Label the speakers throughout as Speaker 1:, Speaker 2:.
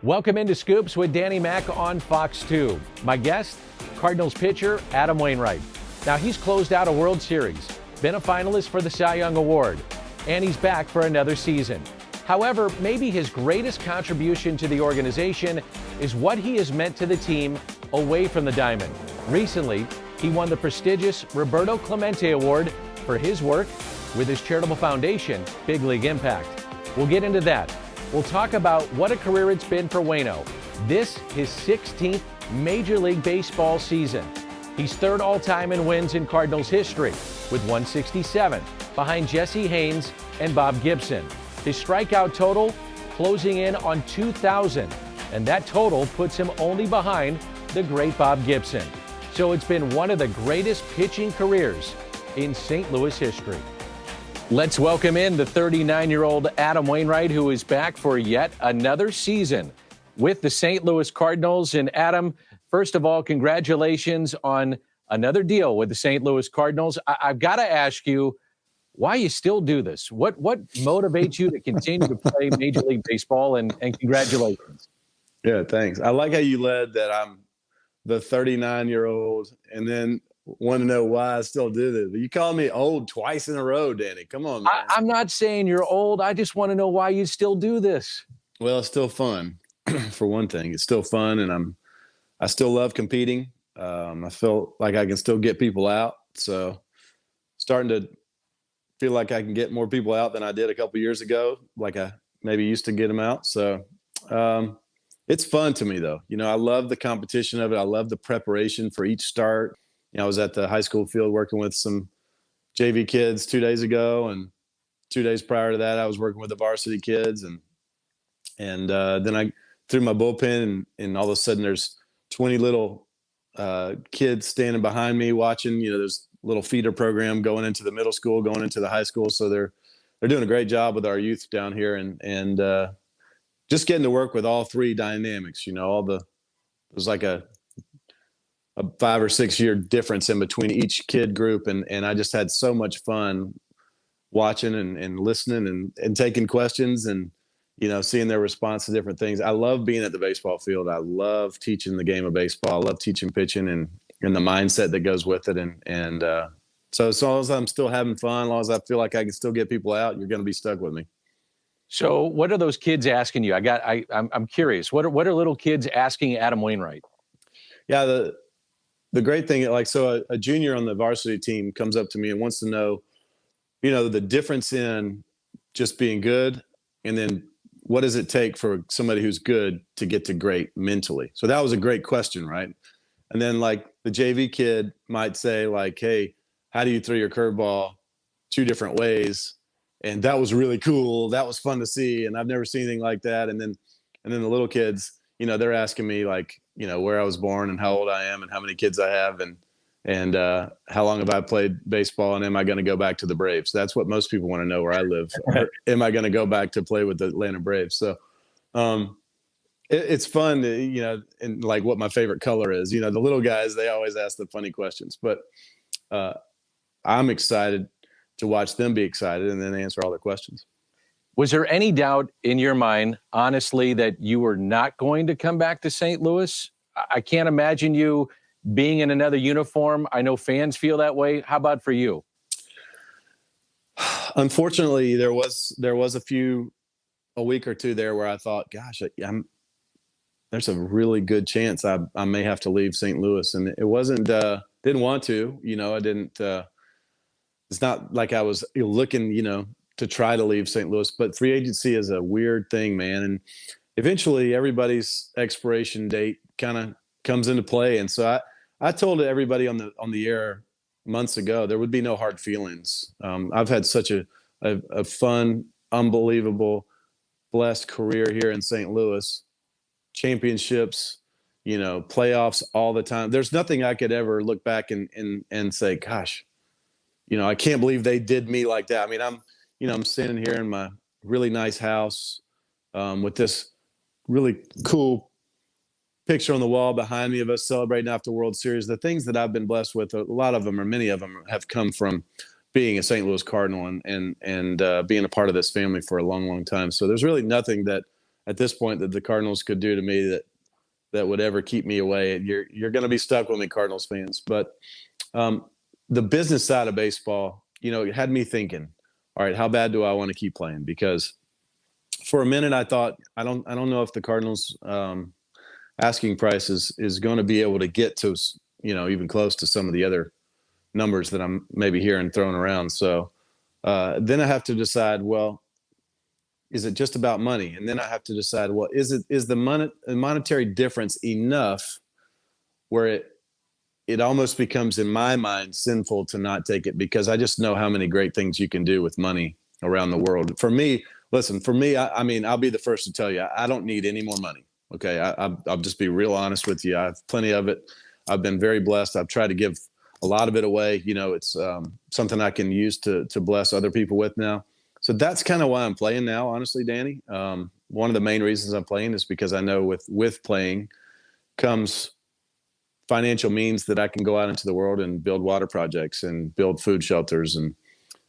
Speaker 1: Welcome into Scoops with Danny Mac on Fox 2. My guest, Cardinals pitcher Adam Wainwright. Now, he's closed out a World Series, been a finalist for the Cy Young Award, and he's back for another season. However, maybe his greatest contribution to the organization is what he has meant to the team away from the diamond. Recently, he won the prestigious Roberto Clemente Award for his work with his charitable foundation, Big League Impact. We'll get into that. We'll talk about what a career it's been for Waino. This, his 16th Major League Baseball season. He's third all-time in wins in Cardinals history with 167, behind Jesse Haynes and Bob Gibson. His strikeout total closing in on 2,000, and that total puts him only behind the great Bob Gibson. So it's been one of the greatest pitching careers in St. Louis history. Let's welcome in the 39-year-old Adam Wainwright, who is back for yet another season with the St. Louis Cardinals. And Adam, first of all, congratulations on another deal with the St. Louis Cardinals. I've got to ask you why you still do this. What motivates you to continue to play Major League Baseball? And congratulations.
Speaker 2: Yeah, thanks. I like how you led that I'm the 39-year-old and then want to know why I still do this. You called me old twice in a row, Danny. Come on, man.
Speaker 1: I'm not saying you're old. I just want to know why you still do this.
Speaker 2: Well, it's still fun. For one thing, it's still fun, and I still love competing. I feel like I can still get people out. So starting to feel like I can get more people out than I did a couple years ago, like I maybe used to get them out. So it's fun to me, though. You know, I love the competition of it. I love the preparation for each start. You know, I was at the high school field working with some JV kids 2 days ago, and 2 days prior to that, I was working with the varsity kids, and then I threw my bullpen, and all of a sudden, there's 20 little kids standing behind me watching. You know, there's a little feeder program going into the middle school, going into the high school, so they're doing a great job with our youth down here, and just getting to work with all three dynamics. You know, there's like a 5 or 6 year difference in between each kid group. And I just had so much fun watching and listening and taking questions and, you know, seeing their response to different things. I love being at the baseball field. I love teaching the game of baseball. I love teaching pitching and the mindset that goes with it. And so as long as I'm still having fun, as long as I feel like I can still get people out, you're going to be stuck with me.
Speaker 1: So what are those kids asking you? I'm curious. What are little kids asking Adam Wainwright?
Speaker 2: Yeah, the great thing, like, so a junior on the varsity team comes up to me and wants to know, you know, the difference in just being good and then what does it take for somebody who's good to get to great mentally? So that was a great question, right? And then, like, the JV kid might say, like, hey, how do you throw your curveball 2 different ways? And that was really cool. That was fun to see. And I've never seen anything like that. And then the little kids, you know, they're asking me, like, you know, where I was born and how old I am and how many kids I have and how long have I played baseball and am I going to go back to the Braves? That's what most people want to know, where I live. Or am I going to go back to play with the Atlanta Braves? So it's fun, you know, and like what my favorite color is. You know, the little guys, they always ask the funny questions. But I'm excited to watch them be excited and then answer all their questions.
Speaker 1: Was there any doubt in your mind, honestly, that you were not going to come back to St. Louis? I can't imagine you being in another uniform. I know fans feel that way. How about for you?
Speaker 2: Unfortunately, there was a week or two there where I thought, gosh, there's a really good chance I may have to leave St. Louis. And it wasn't, didn't want to, you know, I didn't, it's not like I was looking, you know, to try to leave St. Louis, but free agency is a weird thing, man. And eventually everybody's expiration date kind of comes into play. And so I told everybody on the air months ago, there would be no hard feelings. I've had such a fun, unbelievable, blessed career here in St. Louis, championships, you know, playoffs all the time. There's nothing I could ever look back and say, gosh, you know, I can't believe they did me like that. I mean, I'm sitting here in my really nice house with this really cool picture on the wall behind me of us celebrating after World Series. The things that I've been blessed with, a lot of them or many of them have come from being a St. Louis Cardinal and being a part of this family for a long, long time. So there's really nothing that at this point that the Cardinals could do to me that would ever keep me away. You're going to be stuck with me, Cardinals fans. But the business side of baseball, it had me thinking, all right, how bad do I want to keep playing? Because for a minute I thought, I don't know if the Cardinals asking price is going to be able to get to, even close to some of the other numbers that I'm maybe hearing thrown around. So then I have to decide, well, is it just about money? And then I have to decide, well, is the monetary difference enough where it almost becomes, in my mind, sinful to not take it, because I just know how many great things you can do with money around the world. For me, I mean, I'll be the first to tell you, I don't need any more money. Okay. I'll just be real honest with you. I have plenty of it. I've been very blessed. I've tried to give a lot of it away. It's something I can use to bless other people with now. So that's kind of why I'm playing now, honestly, Danny. One of the main reasons I'm playing is because I know with playing comes financial means that I can go out into the world and build water projects and build food shelters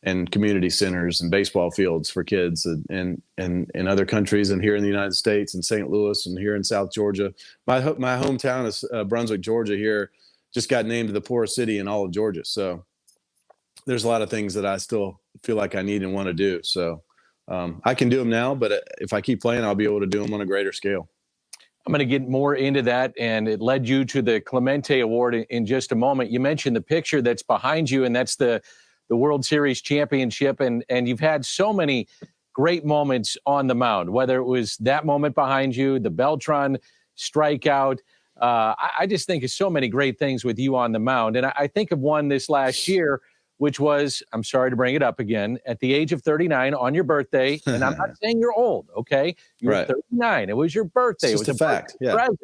Speaker 2: and community centers and baseball fields for kids and in other countries, and here in the United States and St. Louis and here in South Georgia. My hometown is Brunswick, Georgia. Here just got named the poorest city in all of Georgia. So there's a lot of things that I still feel like I need and want to do. So I can do them now, but if I keep playing, I'll be able to do them on a greater scale.
Speaker 1: I'm going to get more into that, and it led you to the Clemente Award in just a moment. You mentioned the picture that's behind you, and that's the World Series championship, and you've had so many great moments on the mound, whether it was that moment behind you, the Beltran strikeout. I just think of so many great things with you on the mound, and I think of one this last year, which was, I'm sorry to bring it up again, at the age of 39 on your birthday. And I'm not saying you're old, okay? You were 39. It was your birthday.
Speaker 2: It's just
Speaker 1: it was
Speaker 2: a fact. Yeah.
Speaker 1: Present.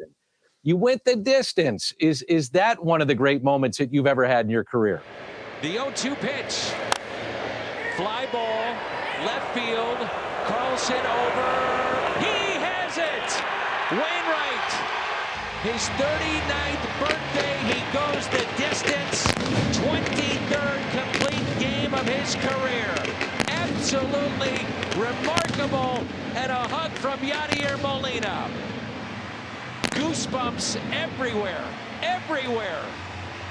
Speaker 1: You went the distance. Is that one of the great moments that you've ever had in your career?
Speaker 3: The 0-2 pitch. Fly ball, left field. Carlson over. He has it! Wainwright. His 39th birthday. He goes the distance. 23rd complete game of his career. Absolutely remarkable. And a hug from Yadier Molina. Goosebumps everywhere. Everywhere.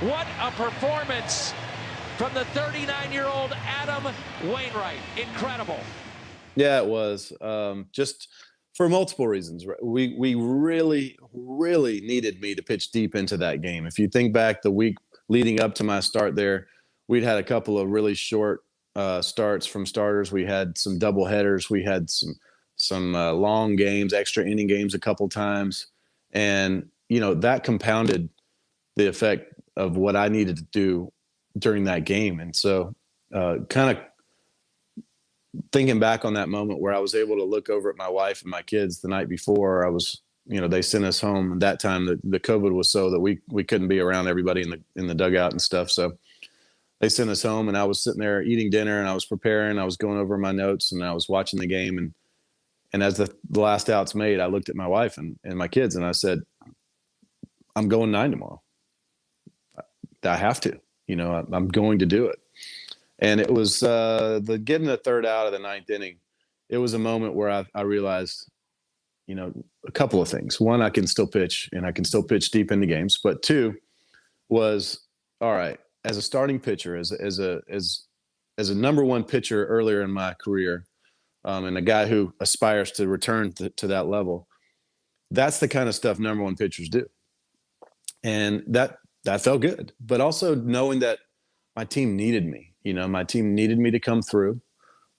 Speaker 3: What a performance from the 39-year-old Adam Wainwright. Incredible.
Speaker 2: Yeah, it was. Just for multiple reasons. We really, really needed me to pitch deep into that game. If you think back the week leading up to my start there, we'd had a couple of really short starts from starters. We had some double headers. We had some long games, extra inning games a couple times. And, that compounded the effect of what I needed to do during that game. And so kind of thinking back on that moment where I was able to look over at my wife and my kids the night before, I was, they sent us home. At that time, the COVID was so that we couldn't be around everybody in the dugout and stuff. So they sent us home, and I was sitting there eating dinner, and I was preparing. I was going over my notes, and I was watching the game. And as the last out's made, I looked at my wife and my kids, and I said, I'm going 9 tomorrow. I have to. I'm going to do it. And it was getting the third out of the 9th inning. It was a moment where I realized, a couple of things. One, I can still pitch, and I can still pitch deep into games. But two was, all right, as a starting pitcher, as a number one pitcher earlier in my career, and a guy who aspires to return to that level, that's the kind of stuff number one pitchers do. And that felt good. But also knowing that my team needed me. My team needed me to come through.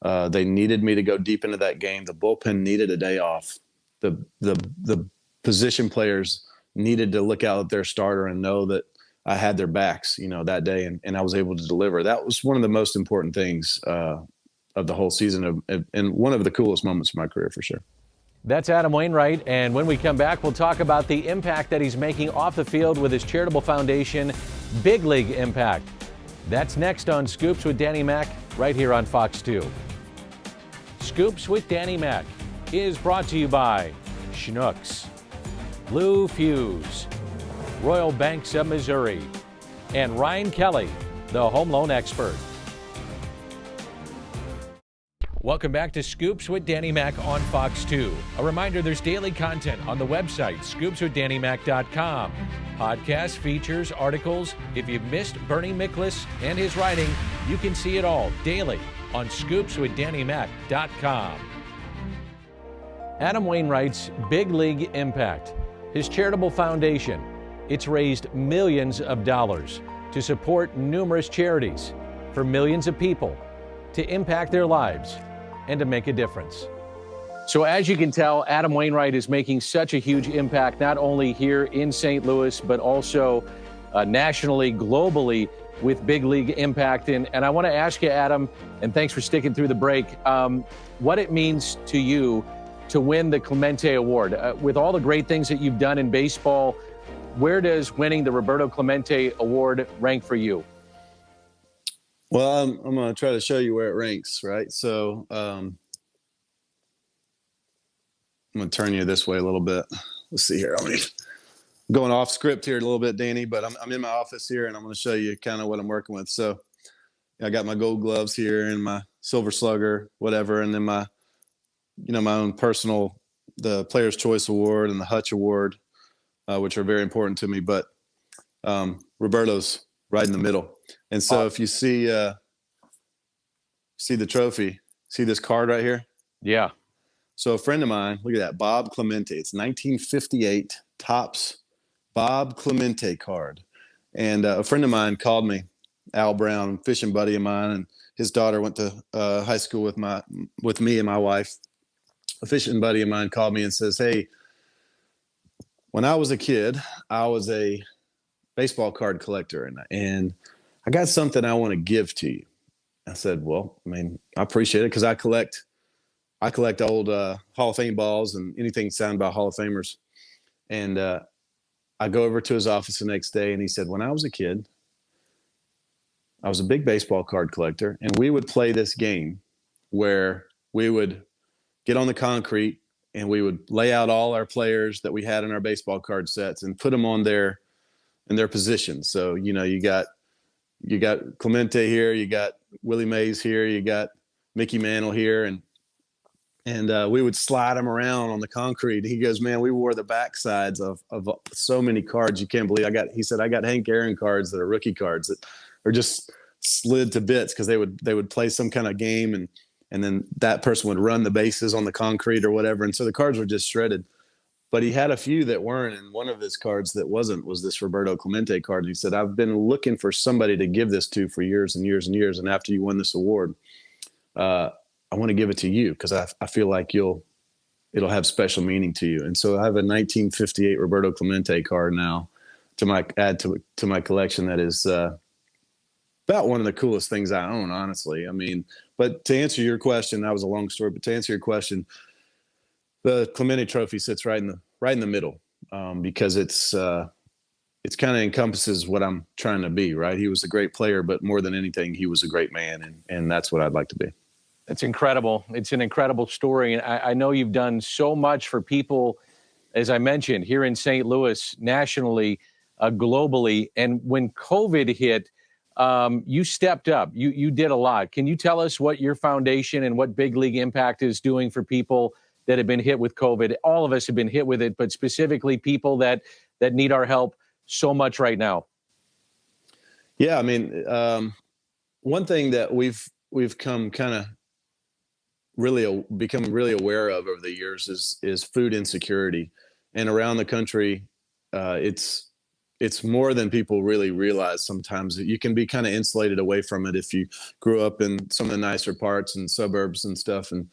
Speaker 2: They needed me to go deep into that game. The bullpen needed a day off. The position players needed to look out at their starter and know that I had their backs, that day, and I was able to deliver. That was one of the most important things of the whole season, and one of the coolest moments of my career for sure.
Speaker 1: That's Adam Wainwright, and when we come back, we'll talk about the impact that he's making off the field with his charitable foundation, Big League Impact. That's next on Scoops with Danny Mac, right here on Fox 2. Scoops with Danny Mac is brought to you by Schnucks, Blue Fuse, Royal Banks of Missouri, and Ryan Kelly, the home loan expert. Welcome back to Scoops with Danny Mac on Fox 2. A reminder, there's daily content on the website, scoopswithdannymac.com. Podcasts, features, articles. If you've missed Bernie Miklasz and his writing, you can see it all daily on scoopswithdannymac.com. Adam Wainwright's Big League Impact, his charitable foundation. It's raised millions of dollars to support numerous charities for millions of people, to impact their lives and to make a difference. So as you can tell, Adam Wainwright is making such a huge impact, not only here in St. Louis, but also nationally, globally, with Big League Impact. And I want to ask you, Adam, and thanks for sticking through the break, what it means to you to win the Clemente Award. With all the great things that you've done in baseball, where does winning the Roberto Clemente Award rank for you?
Speaker 2: Well, I'm going to try to show you where it ranks, right? So I'm going to turn you this way a little bit. Let's see here. I'm going off script here a little bit, Danny, but I'm in my office here, and I'm going to show you kind of what I'm working with. So I got my gold gloves here and my silver slugger, whatever, and then my own personal, the Player's Choice Award and the Hutch Award, which are very important to me. But Roberto's right in the middle. And so if you see the trophy, see this card right here?
Speaker 1: Yeah.
Speaker 2: So a friend of mine, look at that, Bob Clemente. It's 1958 Topps Bob Clemente card. And a friend of mine called me, Al Brown, a fishing buddy of mine, and his daughter went to high school with me and my wife. A fishing buddy of mine called me and says, "Hey, when I was a kid, I was a baseball card collector, and I got something I want to give to you." I said, "Well, I mean, I appreciate it because I collect old Hall of Fame balls and anything signed by Hall of Famers." And I go over to his office the next day, and he said, "When I was a kid, I was a big baseball card collector, and we would play this game where we would get on the concrete and we would lay out all our players that we had in our baseball card sets and put them on in their positions. So, you got Clemente here, you got Willie Mays here, you got Mickey Mantle here, and we would slide them around on the concrete." He goes, "Man, we wore the backsides of so many cards you can't believe." He said, "I got Hank Aaron cards that are rookie cards that are just slid to bits because they would play some kind of game and then that person would run the bases on the concrete or whatever. And so the cards were just shredded. But he had a few that weren't, and one of his cards that wasn't was this Roberto Clemente card. And he said, "I've been looking for somebody to give this to for years and years and years. And after you won this award, I want to give it to you because I feel like it'll have special meaning to you." And so I have a 1958 Roberto Clemente card now to add to my collection that is about one of the coolest things I own, honestly. I mean, but to answer your question, that was a long story, but to answer your question, the Clemente Trophy sits right in the middle because it's kind of encompasses what I'm trying to be, right? He was a great player, but more than anything, he was a great man, and that's what I'd like to be.
Speaker 1: It's incredible. It's an incredible story. And I know you've done so much for people, as I mentioned, here in St. Louis, nationally, globally. And when COVID hit, you stepped up. You did a lot. Can you tell us what your foundation and what Big League Impact is doing for people that have been hit with COVID? All of us have been hit with it, but specifically people that need our help so much right now.
Speaker 2: Yeah, I mean, one thing that we've come kind of become really aware of over the years is food insecurity, and around the country, it's more than people really realize. Sometimes you can be kind of insulated away from it if you grew up in some of the nicer parts and suburbs and stuff, and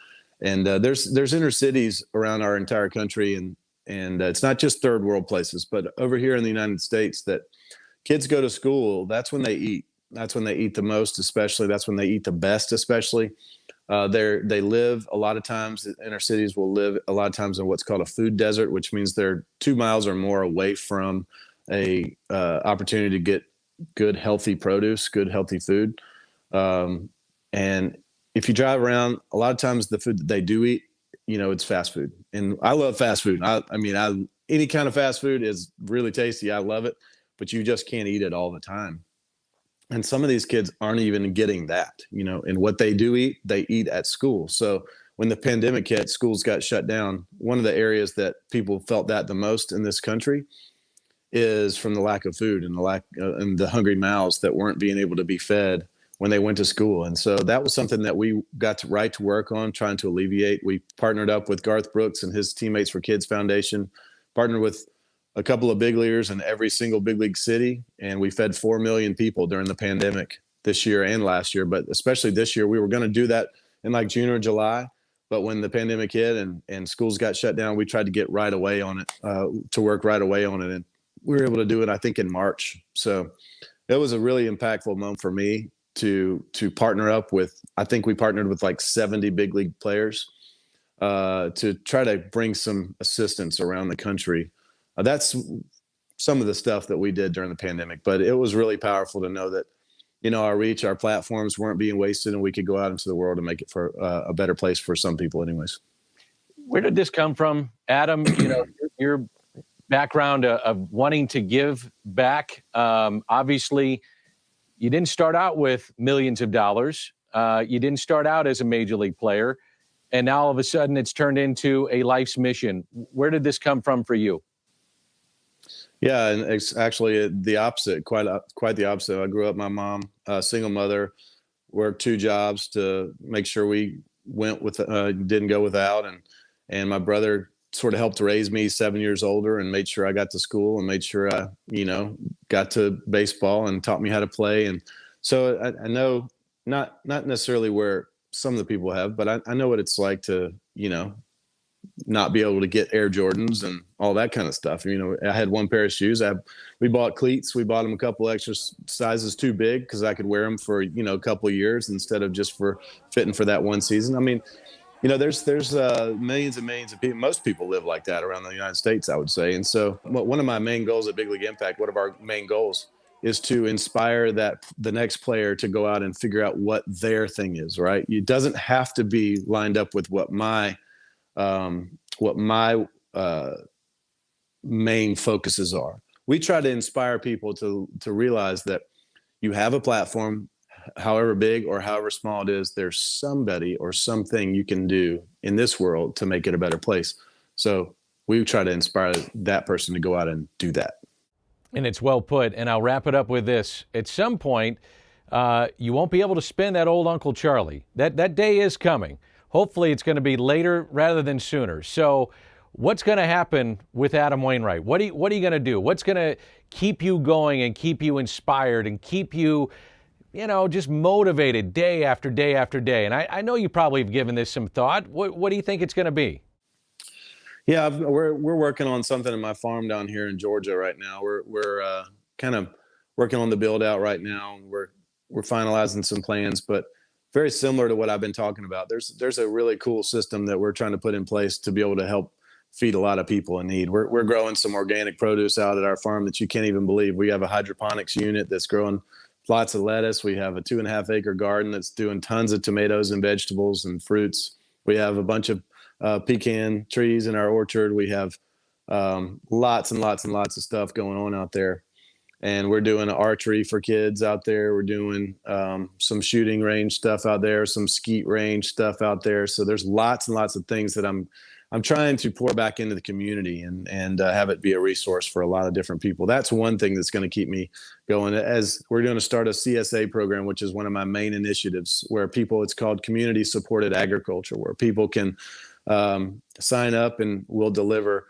Speaker 2: there's inner cities around our entire country, and it's not just third world places, but over here in the United States that kids go to school. That's when they eat. That's when they eat the most, especially. That's when they eat the best, especially. They live a lot of times. Inner cities will live a lot of times in what's called a food desert, which means they're 2 miles or more away from a opportunity to get good, healthy produce, good, healthy food. And if you drive around, a lot of times the food that they do eat, it's fast food. And I love fast food. I mean, any kind of fast food is really tasty. I love it, but you just can't eat it all the time. And some of these kids aren't even getting that, and what they do eat, they eat at school. So when the pandemic hit, schools got shut down. One of the areas that people felt that the most in this country is from the lack of food and and the hungry mouths that weren't being able to be fed when they went to school. And so that was something that we got to work on, trying to alleviate. We partnered up with Garth Brooks and his Teammates for Kids Foundation, partnered with a couple of big leaguers in every single big league city, and we fed 4 million people during the pandemic this year and last year. But especially this year, we were going to do that in like June or July. But when the pandemic hit and schools got shut down, we tried to get right away on it, to work right away on it. And we were able to do it, I think, in March. So it was a really impactful moment for me to partner up with. I think we partnered with like 70 big league players to try to bring some assistance around the country. That's some of the stuff that we did during the pandemic, but it was really powerful to know that, our reach, our platforms weren't being wasted, and we could go out into the world and make it for a better place for some people anyways.
Speaker 1: Where did this come from, Adam? Your background of wanting to give back. Obviously, you didn't start out with millions of dollars. You didn't start out as a major league player, and now all of a sudden it's turned into a life's mission. Where did this come from for you?
Speaker 2: Yeah, and it's actually the opposite, quite the opposite. I grew up, my mom, single mother, worked 2 jobs to make sure we didn't go without, and my brother sort of helped raise me 7 years older and made sure I got to school and made sure I, got to baseball and taught me how to play. And so I know not necessarily where some of the people have, but I know what it's like to, not be able to get Air Jordans and all that kind of stuff. I had one pair of shoes. We bought cleats. We bought them a couple extra sizes too big because I could wear them for, a couple of years instead of just for fitting for that one season. I mean, there's millions and millions of people. Most people live like that around the United States, I would say. And so one of my main goals at Big League Impact, one of our main goals is to inspire the next player to go out and figure out what their thing is, right? It doesn't have to be lined up with what my main focuses are. We try to inspire people to realize that you have a platform, however big or however small it is, there's somebody or something you can do in this world to make it a better place. So we try to inspire that person to go out and do that.
Speaker 1: And it's well put. And I'll wrap it up with this. At some point, you won't be able to spin that old Uncle Charlie. That day is coming. Hopefully it's going to be later rather than sooner. So what's going to happen with Adam Wainwright? What are you going to do? What's going to keep you going and keep you inspired and keep you, just motivated day after day after day? And I know you probably have given this some thought. What do you think it's going to be?
Speaker 2: Yeah, we're working on something in my farm down here in Georgia right now. We're kind of working on the build out right now. We're finalizing some plans, but very similar to what I've been talking about. There's a really cool system that we're trying to put in place to be able to help feed a lot of people in need. We're growing some organic produce out at our farm that you can't even believe. We have a hydroponics unit that's growing lots of lettuce. We have a 2.5 acre garden that's doing tons of tomatoes and vegetables and fruits. We have a bunch of pecan trees in our orchard. We have lots and lots and lots of stuff going on out there. And we're doing archery for kids out there. We're doing some shooting range stuff out there, some skeet range stuff out there. So there's lots and lots of things that I'm trying to pour back into the community and have it be a resource for a lot of different people. That's one thing that's going to keep me going. As we're going to start a CSA program, which is one of my main initiatives, where it's called Community Supported Agriculture, where people can sign up and we'll deliver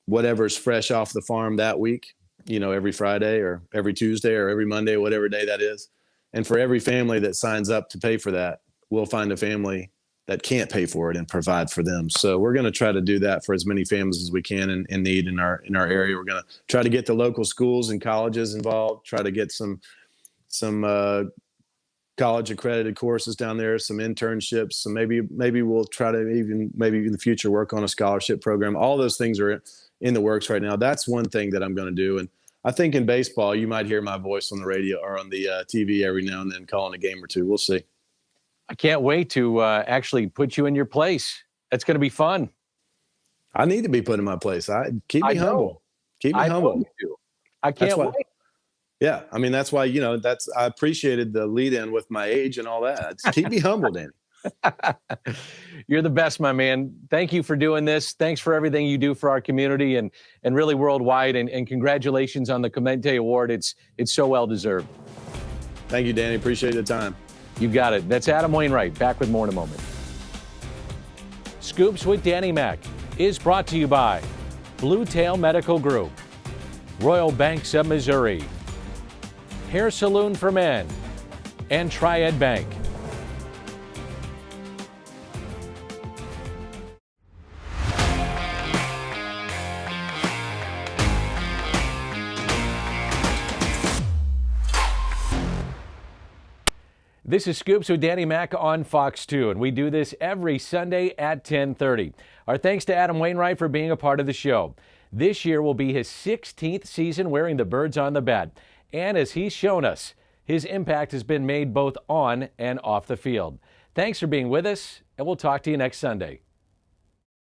Speaker 2: whatever's fresh off the farm that week. Every Friday or every Tuesday or every Monday, whatever day that is. And for every family that signs up to pay for that, we'll find a family that can't pay for it and provide for them. So we're going to try to do that for as many families as we can in need in our area. We're going to try to get the local schools and colleges involved, try to get some college accredited courses down there, some internships. So maybe we'll try to maybe in the future work on a scholarship program. All those things are in the works right now. That's one thing that I'm going to do. And I think in baseball, you might hear my voice on the radio or on the TV every now and then calling a game or two. We'll see.
Speaker 1: I can't wait to actually put you in your place. That's going to be fun.
Speaker 2: I need to be put in my place. Keep me humble. Keep me humble.
Speaker 1: I can't wait.
Speaker 2: Yeah, I mean, that's why, I appreciated the lead in with my age and all that. It's keep me humble, Danny.
Speaker 1: You're the best, my man. Thank you for doing this. Thanks for everything you do for our community and really worldwide. And congratulations on the Clemente Award. It's so well deserved.
Speaker 2: Thank you, Danny. Appreciate the time.
Speaker 1: You got it. That's Adam Wainwright. Back with more in a moment. Scoops with Danny Mac is brought to you by Blue Tail Medical Group, Royal Banks of Missouri, Hair Saloon for Men, and Triad Bank. This is Scoops with Danny Mac on Fox 2, and we do this every Sunday at 10:30. Our thanks to Adam Wainwright for being a part of the show. This year will be his 16th season wearing the birds on the bat, and as he's shown us, his impact has been made both on and off the field. Thanks for being with us, and we'll talk to you next Sunday.